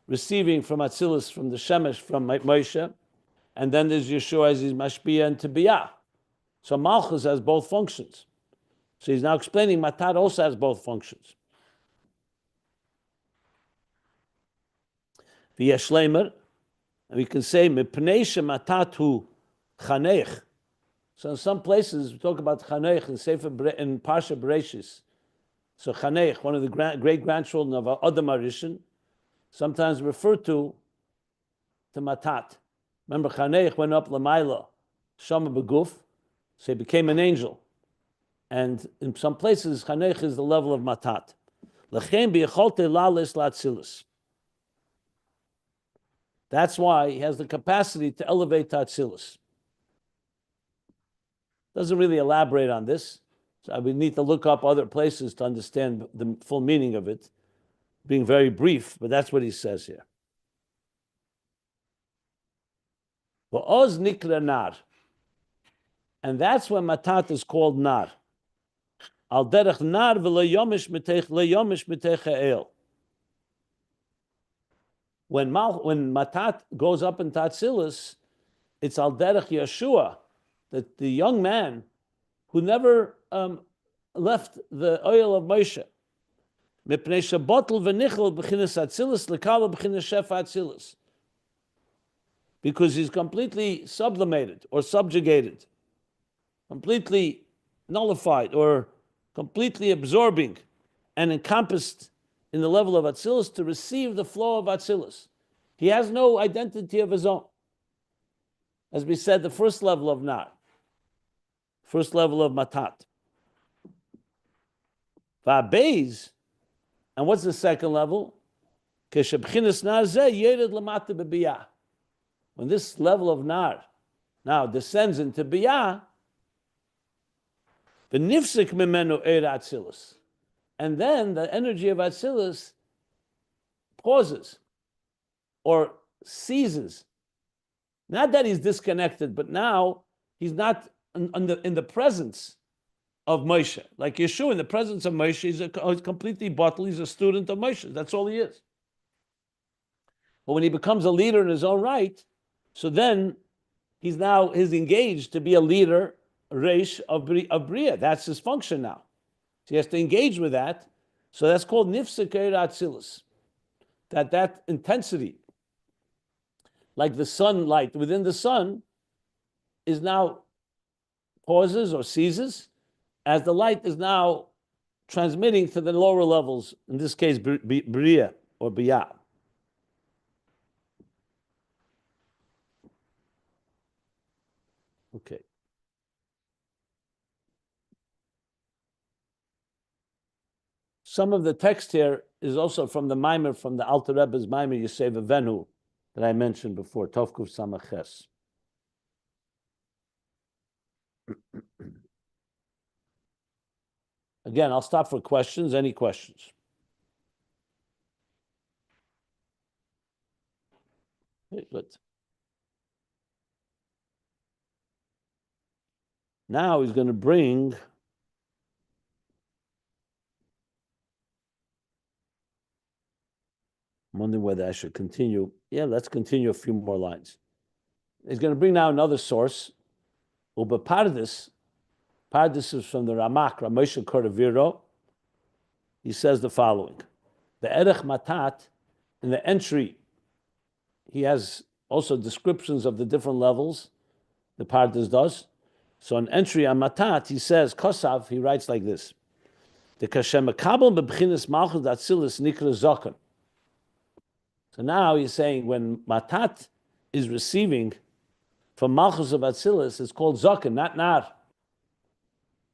receiving from Atzilus, from the Shemesh, from Moshe, and then there's Yeshua as he's Mashpia and to Biy'a. So Malchus has both functions. So he's now explaining matat also has both functions. V'yesh shleimer, and we can say mipnei shematat hu chanech. So in some places we talk about chanech in Parsha Bereshis. So chanech, one of the great grandchildren of Adam Arishan, sometimes referred to matat. Remember, chanech went up l'mayla, shama beguf, so he became an angel. And in some places, chanech is the level of matat. L'chein bi'yacholte lalis la'atzilus. That's why he has the capacity to elevate to Atzilus. Doesn't really elaborate on this. So we need to look up other places to understand the full meaning of it, being very brief, but that's what he says here. V'oz nikra nar. And that's when matat is called nar. Al derech nar v'lo yomish mitech ha'el. When matat goes up into Atzilus, it's al derech Yeshua, that the young man who never left the oil of Moshe. Mipnei shebotl v'nichel b'chinas Atzilus l'kala b'chinas shefa Atzilus. Because he's completely sublimated or subjugated, completely nullified or completely absorbing and encompassed in the level of Atzilus to receive the flow of Atzilus. He has no identity of his own. As we said, the first level of Nar, first level of Matat. V'Ayin Beis, and what's the second level? K'shebchinas Nar zeh yered lamata b'Biy'a. When this level of Nar now descends into Biy'a, v'nifsik mimenu eir Atzilus, and then the energy of Atzilus pauses or ceases. Not that he's disconnected, but now he's not in the presence of Moshe. Like Yeshua, in the presence of Moshe, he's completely bottled. He's a student of Moshe. That's all he is. But when he becomes a leader in his own right, so then he's engaged to be a leader, Reish of Biy'a. That's his function now. So he has to engage with that. So that's called Nifsek Eir Atzilus. That intensity, like the sunlight within the sun, is now pauses or ceases as the light is now transmitting to the lower levels, in this case, Biy'a or Biy'a. Okay. Some of the text here is also from the Maimer, from the Alter Rebbe's Maimer Yosef Avenu that I mentioned before, Tovkuf Samaches. Again, I'll stop for questions. Any questions? Okay, good. Now he's going to bring I'm wondering whether I should continue. Yeah, let's continue a few more lines. He's going to bring now another source. Uba Pardis is from the Ramak, Ramosha Kordaviro. He says the following. The Erech Matat, in the entry, he has also descriptions of the different levels the Pardis does. So in entry on Matat, he says, Kosav, he writes like this. The Kashem Mekabel bebchinas Malchus Atzilus nikra zokan. So now he's saying when Matat is receiving from Malchus of Atzilus, it's called zokan, not nar.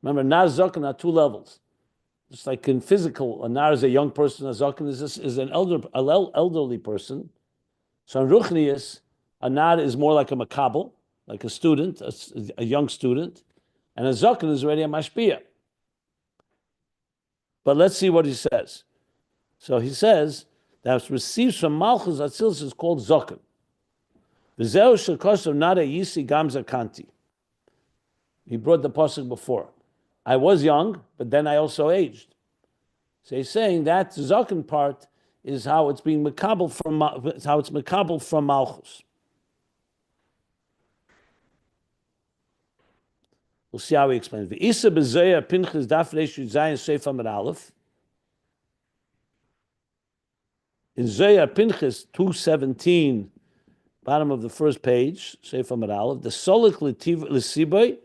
Remember, nar zokan are two levels. Just like in physical, a nar is a young person, a zokan is an elderly person. So in Ruchnius, a nar is more like a Mekabel, like a student, a young student, and a zokan is already a Mashpia. But let's see what he says. So he says that receives from Malchus Atzilus is called zokan. V'zeu shekosov nada yisi gamza kanti. He brought the pasuk before. I was young, but then I also aged. So he's saying that the zokan part is how it's being mekabel from Malchus. We'll see how he explains. V'isa b'zeya pinchas daf reish zayin seif amud aleph. In Zoya Pinchas 217, bottom of the first page, Seif Amud Aleph, the solik l'sibay,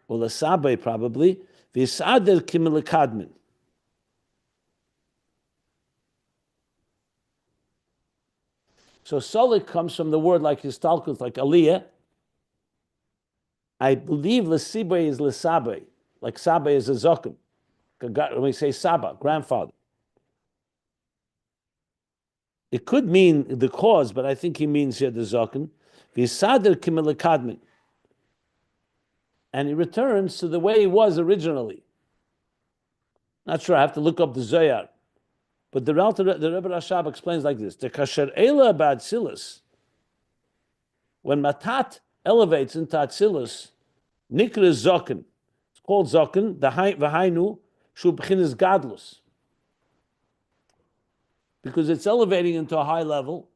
or l'sabay probably, v'yisader kimilakadmin. So solik comes from the word like histalkut, like aliyah. I believe l'sibay is l'sabay, like sabay is a zokim. When we say saba, grandfather. It could mean the cause, but I think he means here the zokin. V'yisader kimilakadmin. And he returns to the way he was originally. Not sure, I have to look up the Zoyar. But the Rebbe Rashab explains like this. The kasher ela ba'atzilus, when Matat elevates into Atzilus, nikra zokin. It's called zokin, the v'hainu, shu b'chinas gadlus. Because it's elevating into a high level.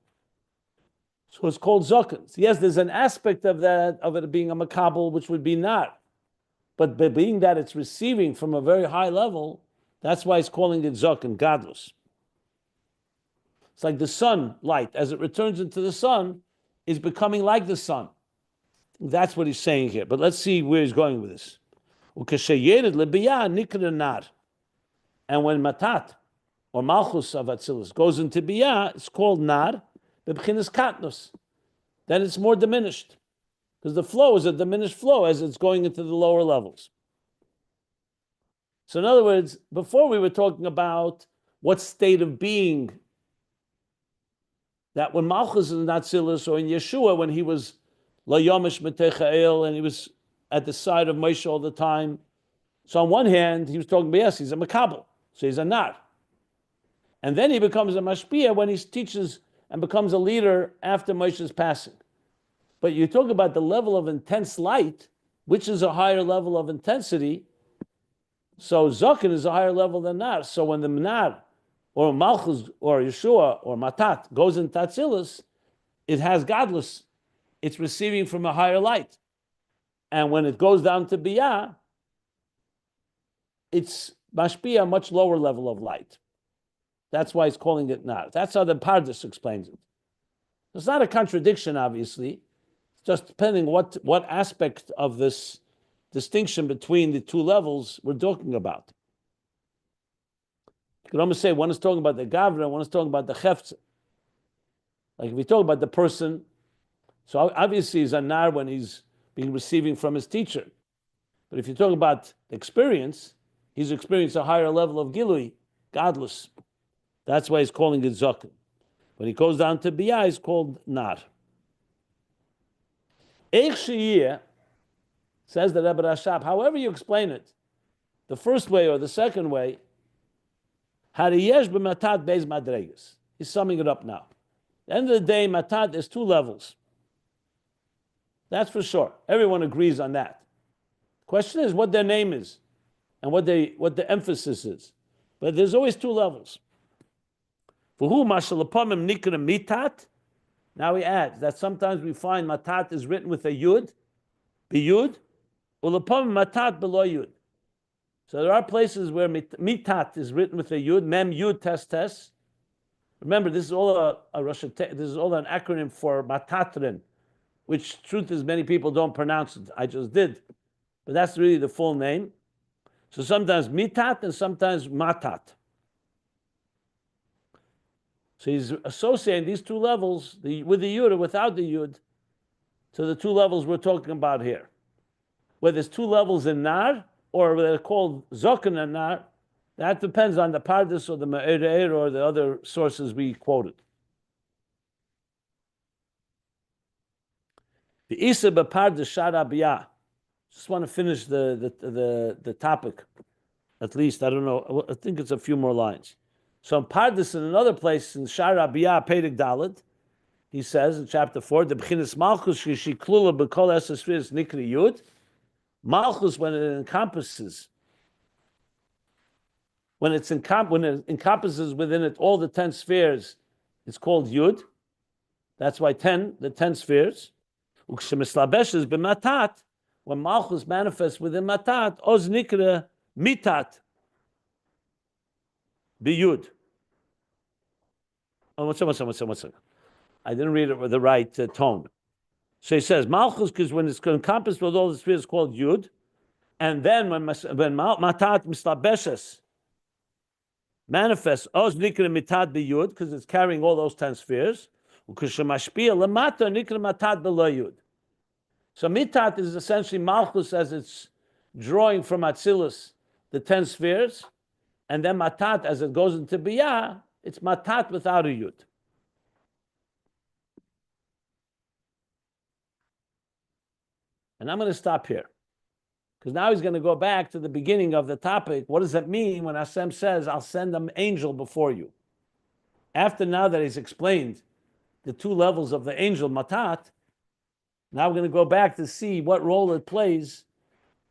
So it's called zokin. So yes, there's an aspect of that, of it being a Mekabel, which would be not. But being that it's receiving from a very high level, that's why he's calling it zokin, gadlus. It's like the sun light, as it returns into the sun, is becoming like the sun. That's what he's saying here. But let's see where he's going with this. And when Matat, or Malchus of Atzilus, goes into Biy'a, it's called nar, b'bchinas katnus. Then it's more diminished. Because the flow is a diminished flow as it's going into the lower levels. So in other words, before we were talking about what state of being that when Malchus is in Atzilus, or in Yeshua, when he was la yomish metechael, and he was at the side of Moshe all the time. So on one hand, he was talking about, yes, he's a Mekabel, so he's a nar. And then he becomes a Mashpia when he teaches and becomes a leader after Moshe's passing. But you talk about the level of intense light, which is a higher level of intensity. So Zokin is a higher level than Nar. So when the Nar, or Malchus, or Yeshua, or Matat goes into Atzilus, it has godless. It's receiving from a higher light. And when it goes down to Biy'a, it's Mashpia, a much lower level of light. That's why he's calling it nar. That's how the Pardes explains it. It's not a contradiction, obviously. It's just depending what aspect of this distinction between the two levels we're talking about. You could almost say one is talking about the Gavra, one is talking about the Chefze. Like if we talk about the person, so obviously he's a nar when he's receiving from his teacher. But if you talk about the experience, he's experienced a higher level of Gilui, godless. That's why he's calling it zokin. When he goes down to Biy'a, he's called nar. Eich sheyeh, says the Rebbe Rashab, however you explain it, the first way or the second way, hariyesh b'matat beis madregas. He's summing it up now. the end of the day, matat is two levels. That's for sure. Everyone agrees on that. The question is what their name is and what the emphasis is. But there's always two levels. For who mashalapamim nikra mitat. Now he adds that sometimes we find matat is written with a yud, biyud, ulapamim matat below yud. So there are places where mitat is written with a yud, mem yud tes. Remember, this is all this is all an acronym for matatrin, which truth is many people don't pronounce it. I just did, but that's really the full name. So sometimes mitat and sometimes matat. So he's associating these two levels, with the yud or without the yud, to the two levels we're talking about here. Whether there's two levels in nar, or they're called zokan and nar, that depends on the Pardes or the Me'ereir or the other sources we quoted. The Isa b'Pardes Shara Biy'a. Just want to finish the topic, at least. I don't know. I think it's a few more lines. So in Pardes, in another place in Shara Biy'a Perek Dalet, he says in chapter 4, the B'chinas Malchus shiklula b'kol esesfiris nikri yud. Malchus, when it encompasses. When it encompasses within it all the 10 spheres, it's called Yud. That's why the 10 spheres. Ukshemislabeshes b'matat, when Malchus manifests within matat, oz nikra mitat b'yud. Oh, one second. I didn't read it with the right tone. So he says Malchus, because when it's encompassed with all the spheres, it's called Yud, and then when matat mislabeshes manifests oz nikra mitat b'yud, because it's carrying all those 10 spheres. Mashpia lamata nikra matat below yud. So mitat is essentially Malchus as it's drawing from Atzilus the 10 spheres, and then matat as it goes into Biy'a, it's matat without a yud. And I'm going to stop here. Because now he's going to go back to the beginning of the topic. What does that mean when Hashem says, I'll send an angel before you? After now that he's explained the two levels of the angel, Matat, now we're going to go back to see what role it plays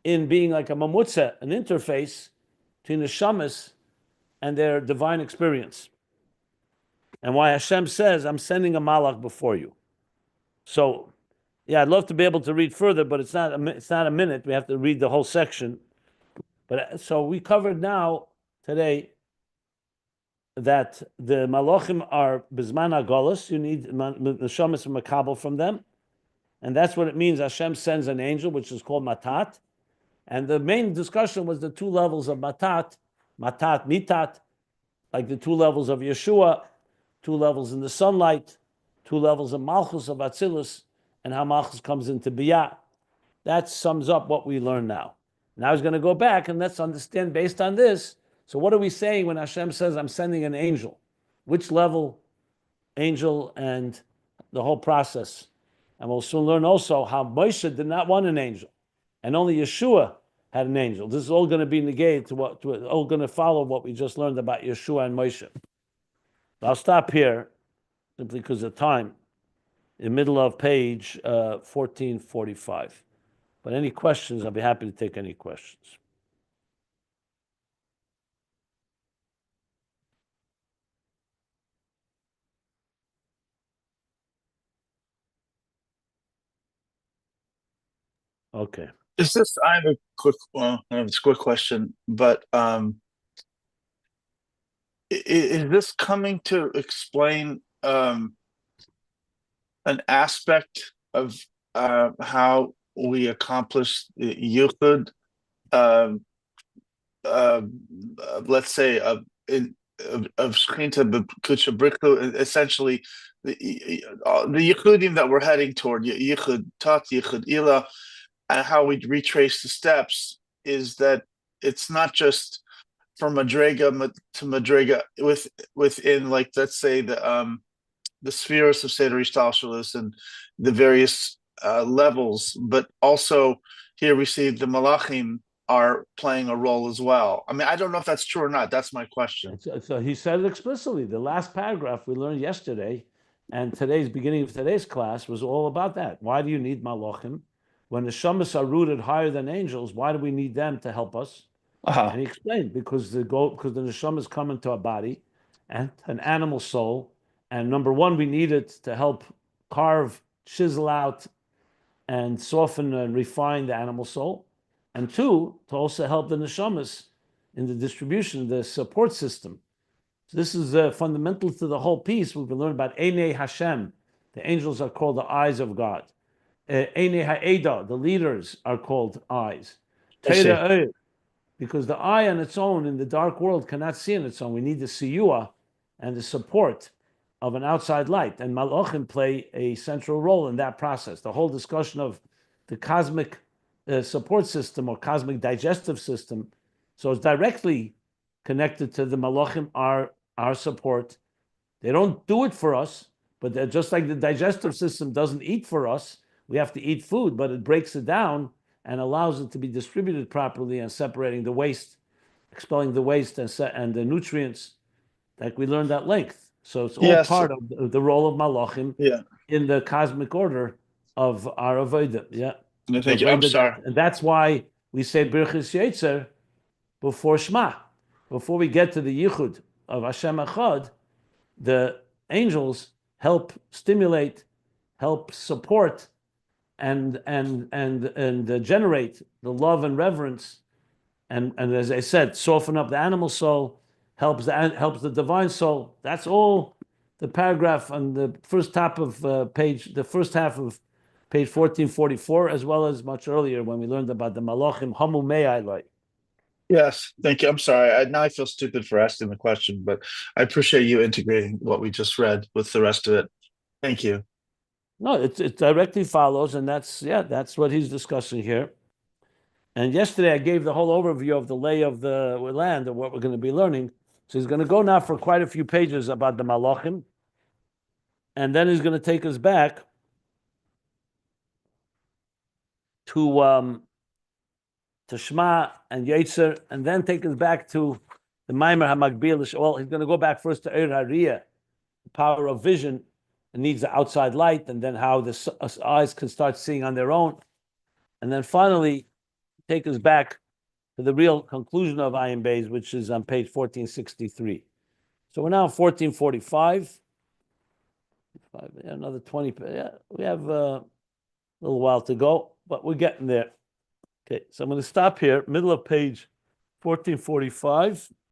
in being like a mamutza, an interface between the shamas and their divine experience. And why Hashem says, I'm sending a malach before you. So, yeah, I'd love to be able to read further, but it's not a minute. We have to read the whole section. But so we covered now today that the malachim are bizman Golus. You need neshamas and Mekabel from them, and that's what it means. Hashem sends an angel, which is called matat. And the main discussion was the two levels of matat, mitat, like the two levels of Yeshua, two levels in the sunlight, two levels of Malchus of Atzilus, and how Malchus comes into Biy'a. That sums up what we learn now. Now he's going to go back and let's understand based on this. So what are we saying when Hashem says, I'm sending an angel? Which level, angel, and the whole process? And we'll soon learn also how Moshe did not want an angel, and only Yeshua had an angel. This is all going to be negated all going to follow what we just learned about Yeshua and Moshe. I'll stop here simply because of time, in the middle of page 1445. But any questions, I'll be happy to take any questions. Okay. I have a quick question, but is this coming to explain an aspect of how we accomplish yichud? Let's say of Shechinta b'Kudsha Brichu, essentially the yichudim that we're heading toward, yichud tat, yichud ila, and how we retrace the steps is that it's not just from madrega to madrega within, like, let's say the spheres of Seder Ishtalshalos and the various levels, but also here we see the malachim are playing a role as well. I mean, I don't know if that's true or not. That's my question. So he said it explicitly. The last paragraph we learned yesterday And beginning of today's class was all about that. Why do you need malachim? When the shamas are rooted higher than angels, why do we need them to help us? And he explained because the neshamas come into a body and an animal soul, and number one, we need it to help carve, chisel out, and soften and refine the animal soul, and two, to also help the neshamas in the distribution, the support system. So this is fundamental to the whole piece. We've been learning about Einei Hashem. The angels are called the eyes of God. Einei Ha'eda, the leaders are called eyes. Teira, because the eye on its own in the dark world cannot see on its own. We need the siyua and the support of an outside light. And malachim play a central role in that process. The whole discussion of the cosmic support system or cosmic digestive system, so it's directly connected to the malachim, our support. They don't do it for us, but just like the digestive system doesn't eat for us, we have to eat food, but it breaks it down and allows it to be distributed properly and separating the waste, expelling the waste and the nutrients, like we learned at length. So it's all part of the role of malachim in the cosmic order of our avodah. Yeah. Thank you. I'm sorry. And that's why we say Birchis Yetzer before Shema. Before we get to the Yichud of Hashem Echad, the angels help stimulate, help support, and generate the love and reverence, and as I said, soften up the animal soul, helps the divine soul. That's all the paragraph on the first half of page 1444, as well as much earlier when we learned about the malachim hamu me'aloi. Yes, thank you. I'm sorry. Now I feel stupid for asking the question, but I appreciate you integrating what we just read with the rest of it. Thank you. No, it directly follows, and that's what he's discussing here. And yesterday I gave the whole overview of the lay of the land and what we're going to be learning. So he's going to go now for quite a few pages about the malachim, and then he's going to take us back to Shema and Yetzer, and then take us back to the Maimer HaMakbil. Well, he's going to go back first to Eir Hariyah, the power of vision. It needs the outside light, and then how the eyes can start seeing on their own. And then finally, take us back to the real conclusion of Ayin Beis, which is on page 1463. So we're now 1445. Another 20. Yeah, we have a little while to go, but we're getting there. Okay, so I'm going to stop here, middle of page 1445.